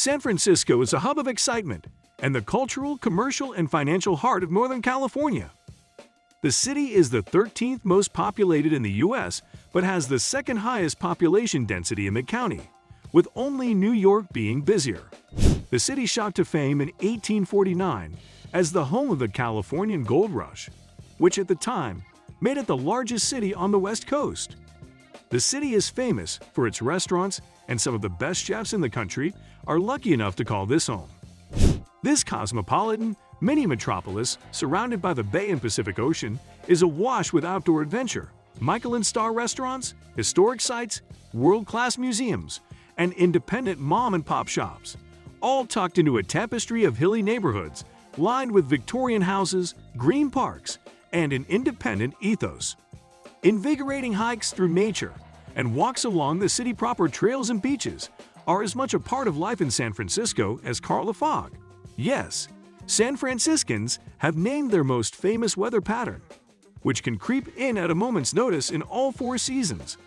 San Francisco is a hub of excitement and the cultural, commercial, and financial heart of Northern California. The city is the 13th most populated in the U.S., but has the second highest population density in the county, with only New York being busier. The city shot to fame in 1849 as the home of the Californian Gold Rush, which at the time made it the largest city on the West Coast. The city is famous for its restaurants, and some of the best chefs in the country are lucky enough to call this home. This cosmopolitan, mini-metropolis, surrounded by the Bay and Pacific Ocean, is awash with outdoor adventure, Michelin-star restaurants, historic sites, world-class museums, and independent mom-and-pop shops, all tucked into a tapestry of hilly neighborhoods lined with Victorian houses, green parks, and an independent ethos. Invigorating hikes through nature and walks along the city proper trails and beaches are as much a part of life in San Francisco as Karl Lagerfeld. Yes, San Franciscans have named their most famous weather pattern, which can creep in at a moment's notice in all 4 seasons.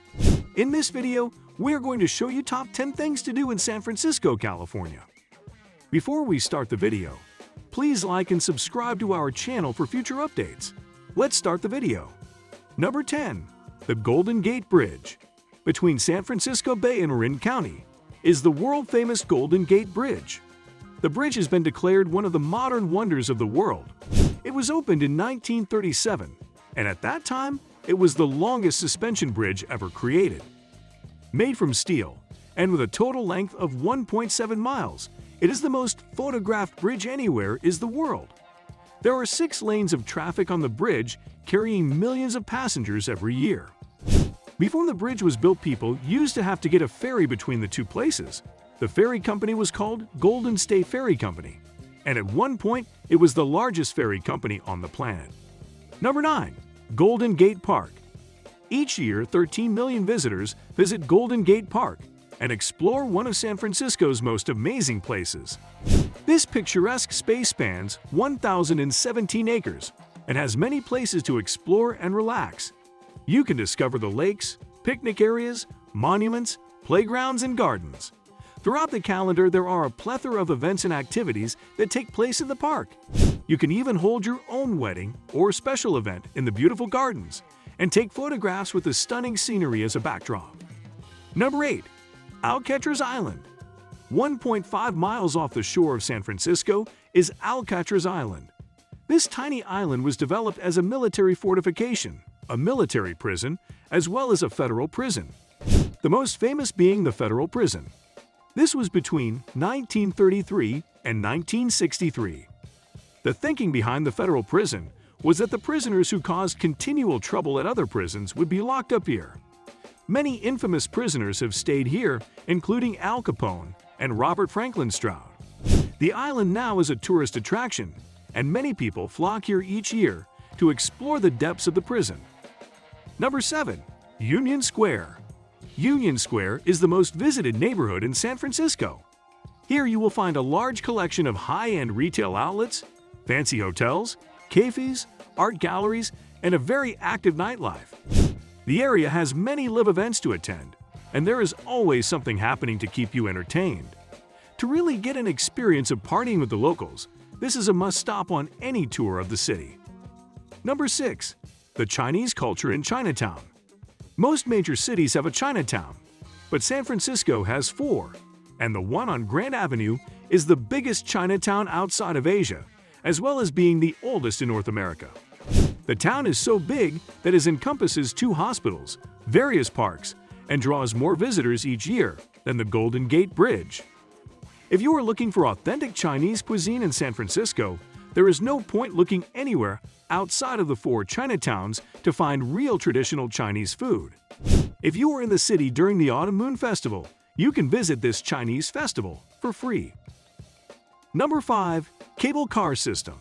In this video, we're going to show you top 10 things to do in San Francisco, California. Before we start the video, please like and subscribe to our channel for future updates. Let's start the video. Number 10. The Golden Gate Bridge. Between San Francisco Bay and Marin County is the world-famous Golden Gate Bridge. The bridge has been declared one of the modern wonders of the world. It was opened in 1937, and at that time, it was the longest suspension bridge ever created. Made from steel, and with a total length of 1.7 miles, it is the most photographed bridge anywhere in the world. There are 6 lanes of traffic on the bridge, carrying millions of passengers every year. Before the bridge was built, people used to have to get a ferry between the 2 places. The ferry company was called Golden State Ferry Company, and at one point, it was the largest ferry company on the planet. Number 9. Golden Gate Park. Each year, 13 million visitors visit Golden Gate Park and explore one of San Francisco's most amazing places. This picturesque space spans 1,017 acres and has many places to explore and relax. You can discover the lakes, picnic areas, monuments, playgrounds, and gardens. Throughout the calendar, there are a plethora of events and activities that take place in the park. You can even hold your own wedding or special event in the beautiful gardens and take photographs with the stunning scenery as a backdrop. Number 8. Alcatraz Island. 1.5 miles off the shore of San Francisco is Alcatraz Island. This tiny island was developed as a military fortification, a military prison, as well as a federal prison. The most famous being the Federal Prison. This was between 1933 and 1963. The thinking behind the Federal Prison was that the prisoners who caused continual trouble at other prisons would be locked up here. Many infamous prisoners have stayed here, including Al Capone and Robert Franklin Stroud. The island now is a tourist attraction, and many people flock here each year to explore the depths of the prison. Number 7. Union Square. Union Square is the most visited neighborhood in San Francisco. Here you will find a large collection of high-end retail outlets, fancy hotels, cafes, art galleries, and a very active nightlife. The area has many live events to attend, and there is always something happening to keep you entertained. To really get an experience of partying with the locals, this is a must-stop on any tour of the city. Number 6. The Chinese culture in Chinatown. Most major cities have a Chinatown, but San Francisco has 4, and the one on Grand Avenue is the biggest Chinatown outside of Asia, as well as being the oldest in North America. The town is so big that it encompasses 2 hospitals, various parks, and draws more visitors each year than the Golden Gate Bridge. If you are looking for authentic Chinese cuisine in San Francisco, there is no point looking anywhere outside of the 4 Chinatowns to find real traditional Chinese food. If you are in the city during the Autumn Moon Festival, you can visit this Chinese festival for free. Number 5. Cable Car System.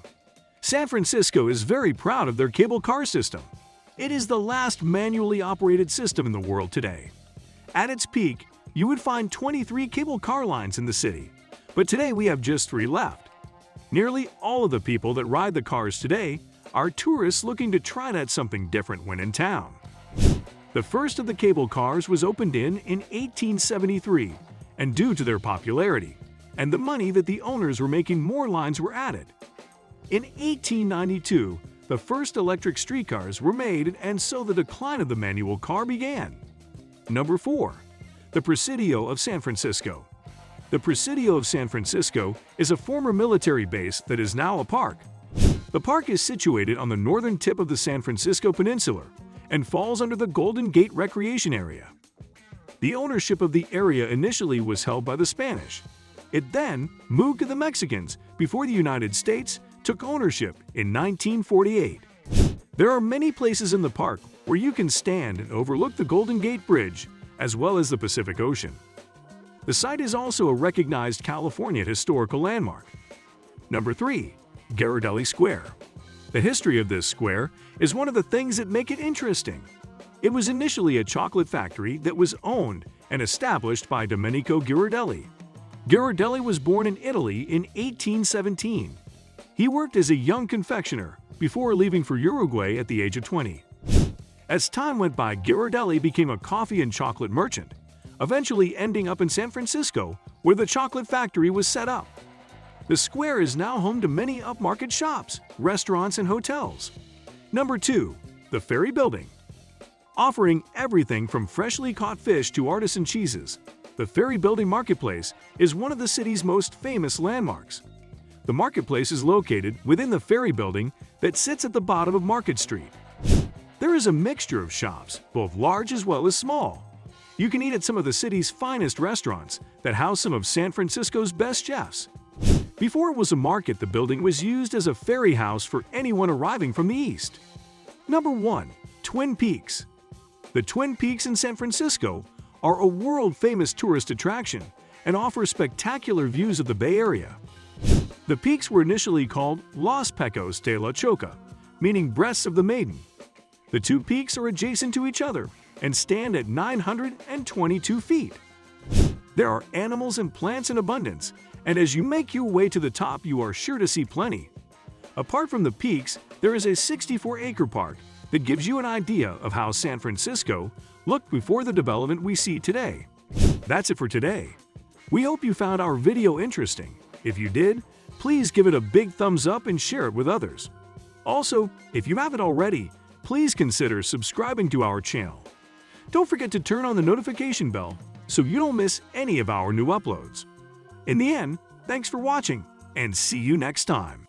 San Francisco is very proud of their cable car system. It is the last manually operated system in the world today. At its peak, you would find 23 cable car lines in the city, but today we have just 3 left. Nearly all of the people that ride the cars today are tourists looking to try out something different when in town. The first of the cable cars was opened in 1873, and due to their popularity, and the money that the owners were making, more lines were added. In 1892, the first electric streetcars were made, and so the decline of the manual car began. Number 4. The Presidio of San Francisco. The Presidio of San Francisco is a former military base that is now a park. The park is situated on the northern tip of the San Francisco Peninsula and falls under the Golden Gate Recreation Area. The ownership of the area initially was held by the Spanish. It then moved to the Mexicans before the United States took ownership in 1948. There are many places in the park where you can stand and overlook the Golden Gate Bridge as well as the Pacific Ocean. The site is also a recognized California historical landmark. Number 3. Ghirardelli Square. The history of this square is one of the things that make it interesting. It was initially a chocolate factory that was owned and established by Domenico Ghirardelli. Ghirardelli was born in Italy in 1817. He worked as a young confectioner before leaving for Uruguay at the age of 20. As time went by, Ghirardelli became a coffee and chocolate merchant, eventually ending up in San Francisco, where the chocolate factory was set up. The square is now home to many upmarket shops, restaurants, and hotels. Number 2. The Ferry Building. Offering everything from freshly caught fish to artisan cheeses, the Ferry Building Marketplace is one of the city's most famous landmarks. The marketplace is located within the Ferry Building that sits at the bottom of Market Street. There is a mixture of shops, both large as well as small. You can eat at some of the city's finest restaurants that house some of San Francisco's best chefs. Before it was a market, the building was used as a ferry house for anyone arriving from the east. Number 1. Twin Peaks. The Twin Peaks in San Francisco are a world-famous tourist attraction and offer spectacular views of the Bay Area. The peaks were initially called Los Pecos de la Choca, meaning breasts of the maiden. The two peaks are adjacent to each other and stand at 922 feet. There are animals and plants in abundance, and as you make your way to the top, you are sure to see plenty. Apart from the peaks, there is a 64-acre park that gives you an idea of how San Francisco looked before the development we see today. That's it for today. We hope you found our video interesting. If you did, please give it a big thumbs up and share it with others. Also, if you haven't already, please consider subscribing to our channel. Don't forget to turn on the notification bell so you don't miss any of our new uploads. In the end, thanks for watching, and see you next time.